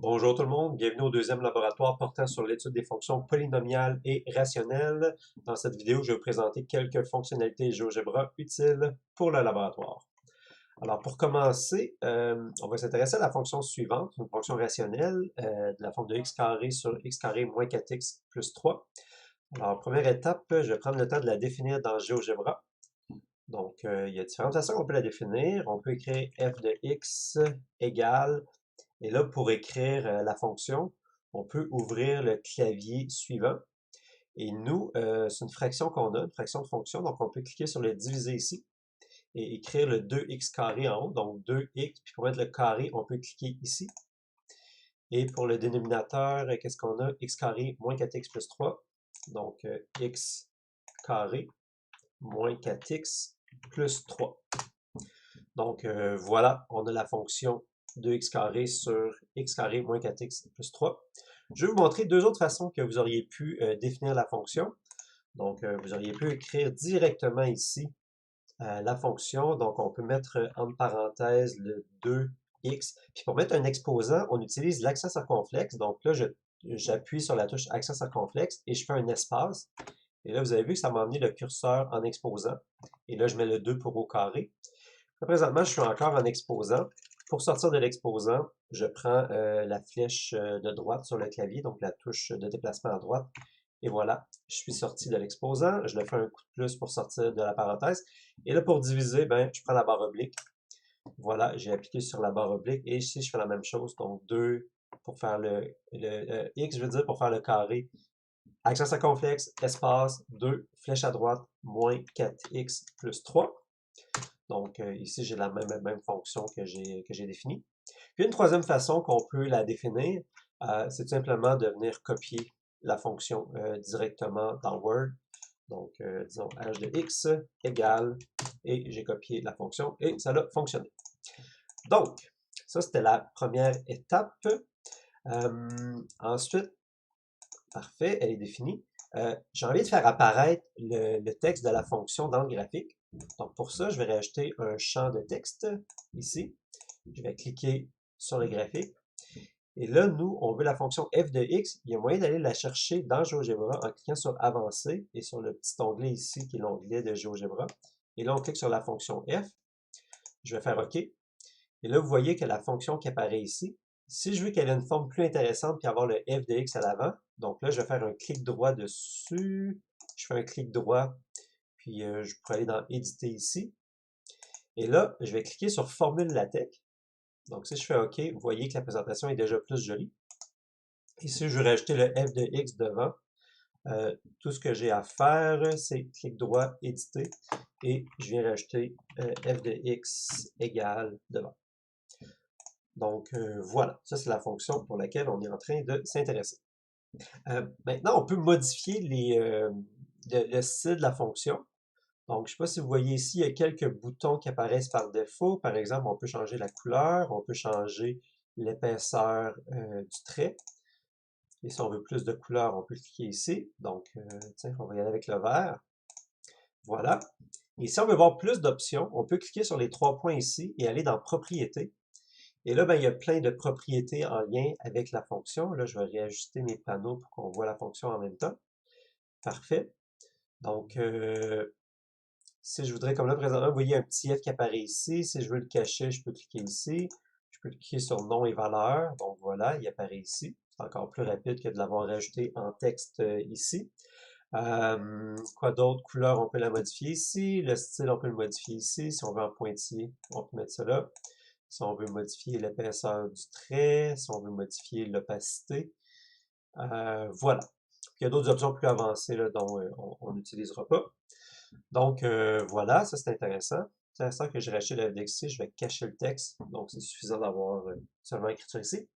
Bonjour tout le monde, bienvenue au deuxième laboratoire portant sur l'étude des fonctions polynomiales et rationnelles. Dans cette vidéo, je vais vous présenter quelques fonctionnalités GeoGebra utiles pour le laboratoire. Alors pour commencer, on va s'intéresser à la fonction suivante, une fonction rationnelle de la forme de x carré sur x carré moins 4x plus 3. Alors première étape, je vais prendre le temps de la définir dans GeoGebra. Donc il y a différentes façons qu'on peut la définir. On peut écrire f de x égale. Et là, pour écrire la fonction, on peut ouvrir le clavier suivant. Et nous, c'est une fraction qu'on a, une fraction de fonction, donc on peut cliquer sur le diviser ici et écrire le 2x carré en haut, donc 2x, puis pour mettre le carré, on peut cliquer ici. Et pour le dénominateur, qu'est-ce qu'on a? X carré moins 4x plus 3, donc x carré moins 4x plus 3. Donc voilà, on a la fonction 2x carré sur x carré moins 4x plus 3. Je vais vous montrer deux autres façons que vous auriez pu définir la fonction. Donc, vous auriez pu écrire directement ici la fonction. Donc, on peut mettre entre parenthèses le 2x. Puis pour mettre un exposant, on utilise l'accent circonflexe. Donc là, j'appuie sur la touche accent circonflexe et je fais un espace. Et là, vous avez vu que ça m'a amené le curseur en exposant. Et là, je mets le 2 pour au carré. Là, présentement, je suis encore en exposant. Pour sortir de l'exposant, je prends la flèche de droite sur le clavier, donc la touche de déplacement à droite. Et voilà, je suis sorti de l'exposant. Je le fais un coup de plus pour sortir de la parenthèse. Et là, pour diviser, ben, je prends la barre oblique. Voilà, j'ai appliqué sur la barre oblique. Et ici, je fais la même chose. Donc 2 pour faire le x, je veux dire, pour faire le carré. Accent circonflexe, espace, 2, flèche à droite, moins 4x plus 3. Donc ici, j'ai la même fonction que j'ai définie. Puis une troisième façon qu'on peut la définir, c'est tout simplement de venir copier la fonction directement dans Word. Donc, disons h de x égale, et j'ai copié la fonction, et ça a fonctionné. Donc, ça, c'était la première étape. Ensuite, parfait, elle est définie. J'ai envie de faire apparaître le texte de la fonction dans le graphique. Donc pour ça, je vais rajouter un champ de texte ici. Je vais cliquer sur le graphique. Et là, nous, on veut la fonction f de x. Il y a moyen d'aller la chercher dans GeoGebra en cliquant sur Avancer et sur le petit onglet ici qui est l'onglet de GeoGebra. Et là, on clique sur la fonction f. Je vais faire OK. Et là, vous voyez que la fonction qui apparaît ici, si je veux qu'elle ait une forme plus intéressante puis avoir le f de x à l'avant, donc là, je vais faire un clic droit dessus. Je fais un clic droit, puis je pourrais aller dans Éditer ici. Et là, je vais cliquer sur Formule LaTeX. Donc si je fais OK, vous voyez que la présentation est déjà plus jolie. Ici, je vais rajouter le f de x devant. Tout ce que j'ai à faire, c'est clic droit, éditer, et je viens rajouter f de x égale devant. Donc voilà, ça c'est la fonction pour laquelle on est en train de s'intéresser. Maintenant, on peut modifier le style de la fonction. Donc, je ne sais pas si vous voyez ici, il y a quelques boutons qui apparaissent par défaut. Par exemple, on peut changer la couleur, on peut changer l'épaisseur du trait. Et si on veut plus de couleur, on peut cliquer ici. Donc, tiens, on va y aller avec le vert. Voilà. Et si on veut voir plus d'options, on peut cliquer sur les trois points ici et aller dans Propriétés. Et là, ben, il y a plein de propriétés en lien avec la fonction. Là, je vais réajuster mes panneaux pour qu'on voit la fonction en même temps. Parfait. Donc, si je voudrais, comme là, présentement, vous voyez un petit F qui apparaît ici. Si je veux le cacher, je peux cliquer ici. Je peux cliquer sur nom et valeur. Donc voilà, il apparaît ici. C'est encore plus rapide que de l'avoir rajouté en texte ici. Quoi d'autre? Couleur, on peut la modifier ici. Le style, on peut le modifier ici. Si on veut en pointillé, on peut mettre ça là. Si on veut modifier l'épaisseur du trait, si on veut modifier l'opacité. Voilà. Il y a d'autres options plus avancées là, dont on n'utilisera pas. Donc voilà, ça c'est intéressant. C'est intéressant que j'ai racheté le FDX ici, je vais cacher le texte, donc c'est suffisant d'avoir seulement l'écriture ici.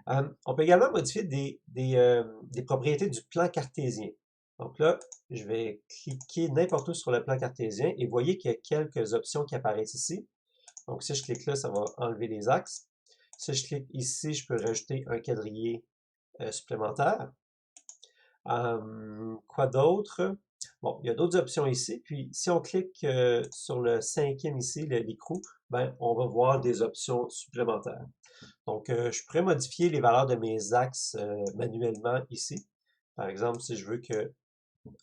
On peut également modifier des propriétés du plan cartésien. Donc là, je vais cliquer n'importe où sur le plan cartésien et vous voyez qu'il y a quelques options qui apparaissent ici. Donc si je clique là, ça va enlever les axes. Si je clique ici, je peux rajouter un quadrillé supplémentaire. Quoi d'autre? Bon, il y a d'autres options ici. Puis, si on clique sur le cinquième ici, l'écrou, ben, on va voir des options supplémentaires. Donc, je pourrais modifier les valeurs de mes axes manuellement ici. Par exemple, si je veux que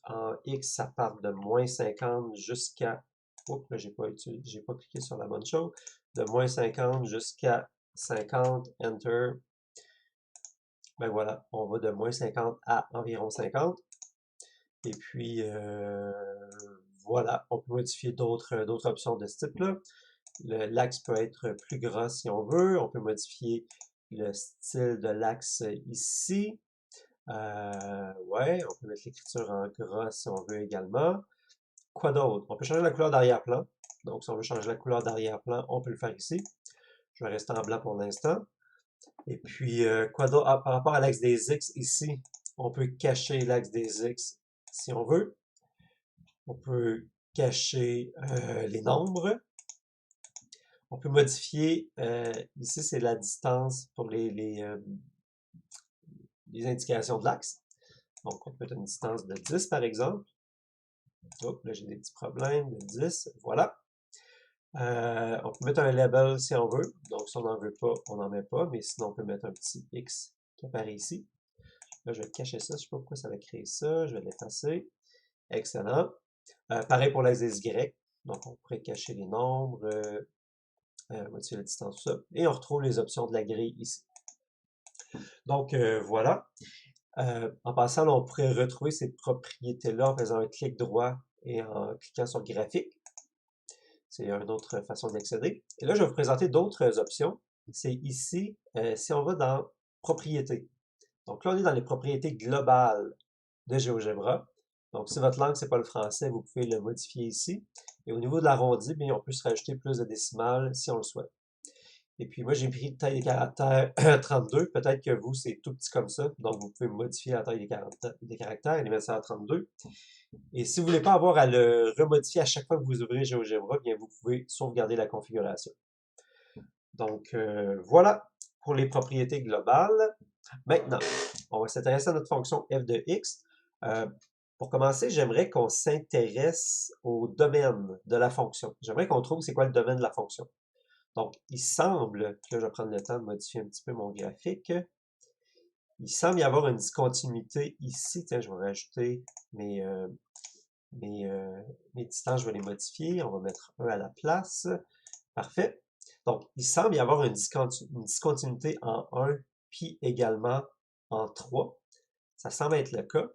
en X, ça parte de moins 50 jusqu'à... Oups, là, j'ai pas cliqué sur la bonne chose. De moins 50 jusqu'à 50, Enter. Ben voilà, on va de moins 50 à environ 50. Et puis, voilà, on peut modifier d'autres options de ce type-là. L'axe peut être plus gras si on veut. On peut modifier le style de l'axe ici. Ouais, on peut mettre l'écriture en gras si on veut également. Quoi d'autre? On peut changer la couleur d'arrière-plan. Donc, si on veut changer la couleur d'arrière-plan, on peut le faire ici. Je vais rester en blanc pour l'instant. Et puis, quoi d'autre? Ah, par rapport à l'axe des X ici, on peut cacher l'axe des X si on veut. On peut cacher les nombres. On peut modifier, ici c'est la distance pour les indications de l'axe. Donc on peut mettre une distance de 10 par exemple. Hop, là j'ai des petits problèmes de 10, voilà. On peut mettre un label si on veut. Donc si on n'en veut pas, on n'en met pas, mais sinon on peut mettre un petit X qui apparaît ici. Là je vais cacher ça, je ne sais pas pourquoi ça va créer ça, je vais l'effacer. Excellent. Pareil pour l'axe des Y. Donc on pourrait cacher les nombres, modifier la distance, tout ça. Et on retrouve les options de la grille ici. Donc voilà. En passant, là, on pourrait retrouver ces propriétés-là en faisant un clic droit et en cliquant sur graphique. C'est une autre façon d'accéder. Et là, je vais vous présenter d'autres options. C'est ici, si on va dans propriétés. Donc là, on est dans les propriétés globales de GeoGebra. Donc, si votre langue, c'est pas le français, vous pouvez le modifier ici. Et au niveau de l'arrondi, bien, on peut se rajouter plus de décimales si on le souhaite. Et puis moi, j'ai pris taille des caractères 32. Peut-être que vous, c'est tout petit comme ça. Donc, vous pouvez modifier la taille des caractères et les mettre ça à 32. Et si vous voulez pas avoir à le remodifier à chaque fois que vous ouvrez GeoGebra, bien, vous pouvez sauvegarder la configuration. Donc, voilà pour les propriétés globales. Maintenant, on va s'intéresser à notre fonction f de x. Pour commencer, j'aimerais qu'on s'intéresse au domaine de la fonction. J'aimerais qu'on trouve c'est quoi le domaine de la fonction. Donc, il semble, que je vais prendre le temps de modifier un petit peu mon graphique, il semble y avoir une discontinuité ici. Tiens, je vais rajouter mes distances, je vais les modifier. On va mettre 1 à la place. Parfait. Donc, il semble y avoir une discontinuité en 1, puis également en 3. Ça semble être le cas.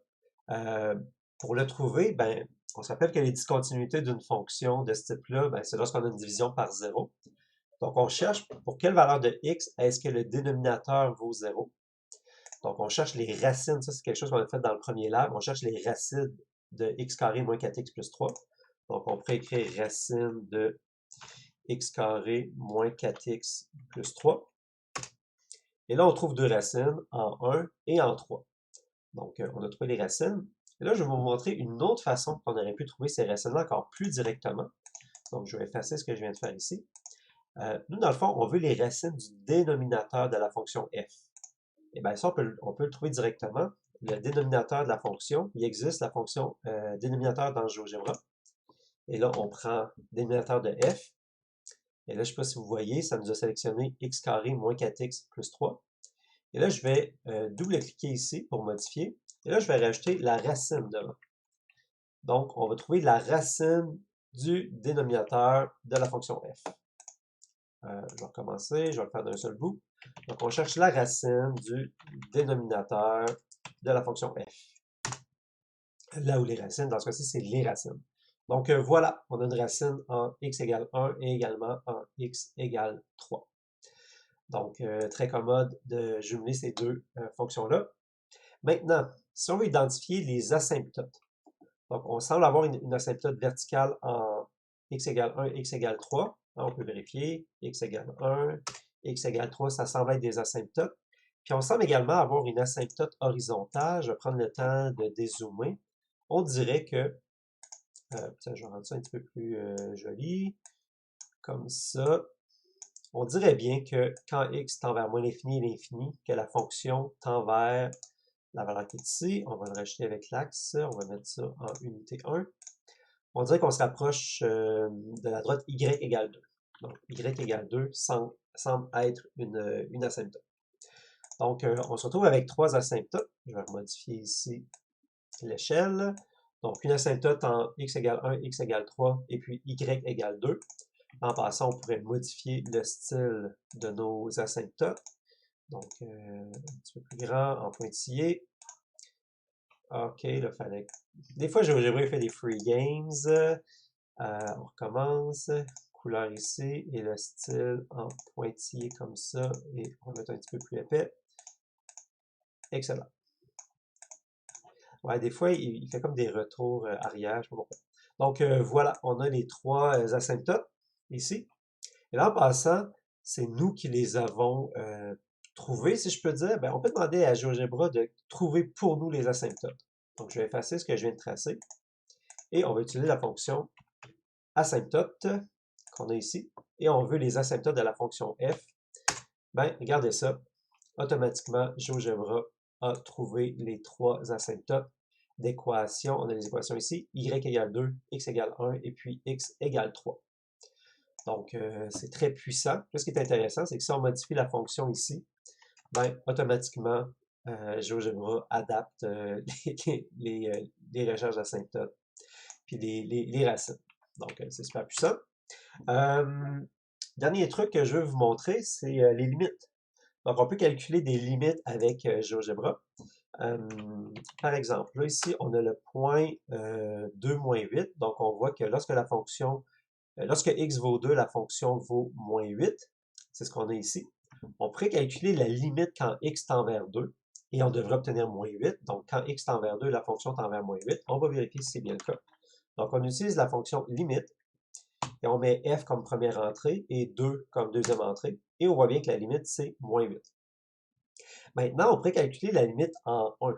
Pour le trouver, ben, on se rappelle que les discontinuités d'une fonction de ce type-là, ben, c'est lorsqu'on a une division par 0. Donc, on cherche pour quelle valeur de x est-ce que le dénominateur vaut 0. Donc, on cherche les racines. Ça, c'est quelque chose qu'on a fait dans le premier lab. On cherche les racines de x carré moins 4x plus 3. Donc, on pourrait écrire racine de x carré moins 4x plus 3. Et là, on trouve deux racines, en 1 et en 3. Donc, on a trouvé les racines. Et là, je vais vous montrer une autre façon qu'on aurait pu trouver ces racines-là encore plus directement. Donc, je vais effacer ce que je viens de faire ici. Nous, dans le fond, on veut les racines du dénominateur de la fonction f. Et bien, ça, on peut le trouver directement. Le dénominateur de la fonction, il existe la fonction dénominateur dans GeoGebra. Et là, on prend dénominateur de f. Et là, je ne sais pas si vous voyez, ça nous a sélectionné x carré moins 4x plus 3. Et là, je vais double-cliquer ici pour modifier. Et là, je vais rajouter la racine devant. Donc, on va trouver la racine du dénominateur de la fonction f. Je vais recommencer, je vais le faire d'un seul bout. Donc, on cherche la racine du dénominateur de la fonction f. Là où les racines, dans ce cas-ci, c'est les racines. Donc, voilà, on a une racine en x égale 1 et également en x égale 3. Donc, très commode de jumeler ces deux fonctions-là. Maintenant, si on veut identifier les asymptotes, donc on semble avoir une asymptote verticale en x égale 1, x égale 3. On peut vérifier, x égale 1, x égale 3, ça semble être des asymptotes. Puis on semble également avoir une asymptote horizontale. Je vais prendre le temps de dézoomer. On dirait que, je vais rendre ça un petit peu plus joli, comme ça. On dirait bien que quand x tend vers moins l'infini et l'infini, que la fonction tend vers la valeur qui est ici, on va le rajouter avec l'axe, on va mettre ça en unité 1. On dirait qu'on se rapproche de la droite y égale 2. Donc, y égale 2 semble être une asymptote. Donc, on se retrouve avec trois asymptotes. Je vais modifier ici l'échelle. Donc, une asymptote en x égale 1, x égale 3, et puis y égale 2. En passant, on pourrait modifier le style de nos asymptotes. Donc, un petit peu plus grand, en pointillé. OK, là, fallait... Des fois, GeoGebra fait des free games. On recommence. Couleur ici, et le style en pointillé comme ça, et on va mettre un petit peu plus épais. Excellent. Ouais, des fois, il fait comme des retours arrière, je sais pas pourquoi. Donc, voilà, on a les trois asymptotes ici. Et là, en passant, c'est nous qui les avons trouvés, si je peux dire. Ben, on peut demander à GeoGebra de trouver pour nous les asymptotes. Donc, je vais effacer ce que je viens de tracer. Et on va utiliser la fonction asymptote qu'on a ici. Et on veut les asymptotes de la fonction f. Ben, regardez ça. Automatiquement, GeoGebra a trouvé les trois asymptotes d'équations. On a les équations ici. Y égale 2, x égale 1 et puis x égale 3. Donc, c'est très puissant. Là, ce qui est intéressant, c'est que si on modifie la fonction ici, ben, automatiquement, GeoGebra adapte les recherches d'asymptotes puis les racines. Donc, c'est super puissant. Dernier truc que je veux vous montrer, c'est les limites. Donc, on peut calculer des limites avec GeoGebra. Par exemple, là, ici, on a le point 2 moins 8. Donc, on voit que lorsque x vaut 2, la fonction vaut moins 8. C'est ce qu'on a ici. On pourrait calculer la limite quand x tend vers 2 et on devrait obtenir moins 8. Donc, quand x tend vers 2, la fonction tend vers moins 8. On va vérifier si c'est bien le cas. Donc, on utilise la fonction limite et on met f comme première entrée et 2 comme deuxième entrée. Et on voit bien que la limite, c'est moins 8. Maintenant, on pourrait calculer la limite en 1.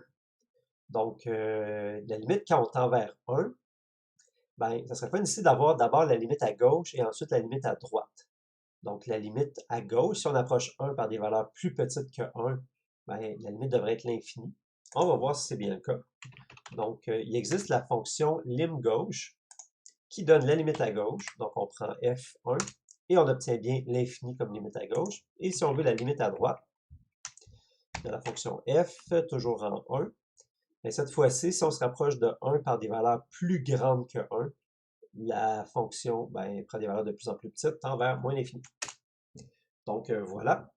Donc, la limite quand on tend vers 1, ben, ça serait fun ici d'avoir d'abord la limite à gauche et ensuite la limite à droite. Donc, la limite à gauche, si on approche 1 par des valeurs plus petites que 1, ben, la limite devrait être l'infini. On va voir si c'est bien le cas. Donc, il existe la fonction lim gauche qui donne la limite à gauche. Donc, on prend f1 et on obtient bien l'infini comme limite à gauche. Et si on veut la limite à droite de la fonction f, toujours en 1, mais cette fois-ci, si on se rapproche de 1 par des valeurs plus grandes que 1, la fonction prend des valeurs de plus en plus petites, tend vers moins l'infini. Donc, voilà.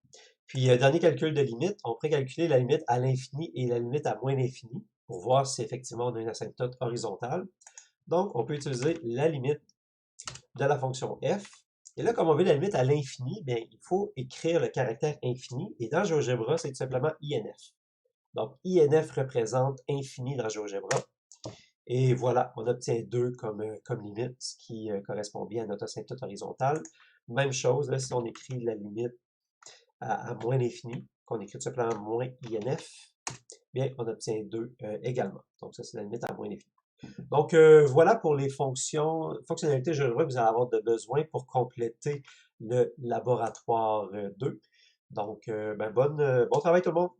Puis, dernier calcul de limite, on pourrait calculer la limite à l'infini et la limite à moins l'infini pour voir si effectivement on a une asymptote horizontale. Donc, on peut utiliser la limite de la fonction f. Et là, comme on veut la limite à l'infini, bien, il faut écrire le caractère infini. Et dans GeoGebra, c'est tout simplement INF. Donc, INF représente infini dans GeoGebra. Et voilà, on obtient 2 comme limite, ce qui correspond bien à notre asymptote horizontale. Même chose, là, si on écrit la limite à moins l'infini, qu'on écrit tout simplement moins INF, bien, on obtient 2 également. Donc, ça, c'est la limite à moins l'infini. Donc, voilà pour les fonctionnalités GeoGebra que vous allez avoir de besoin pour compléter le laboratoire 2. Donc, bon travail tout le monde!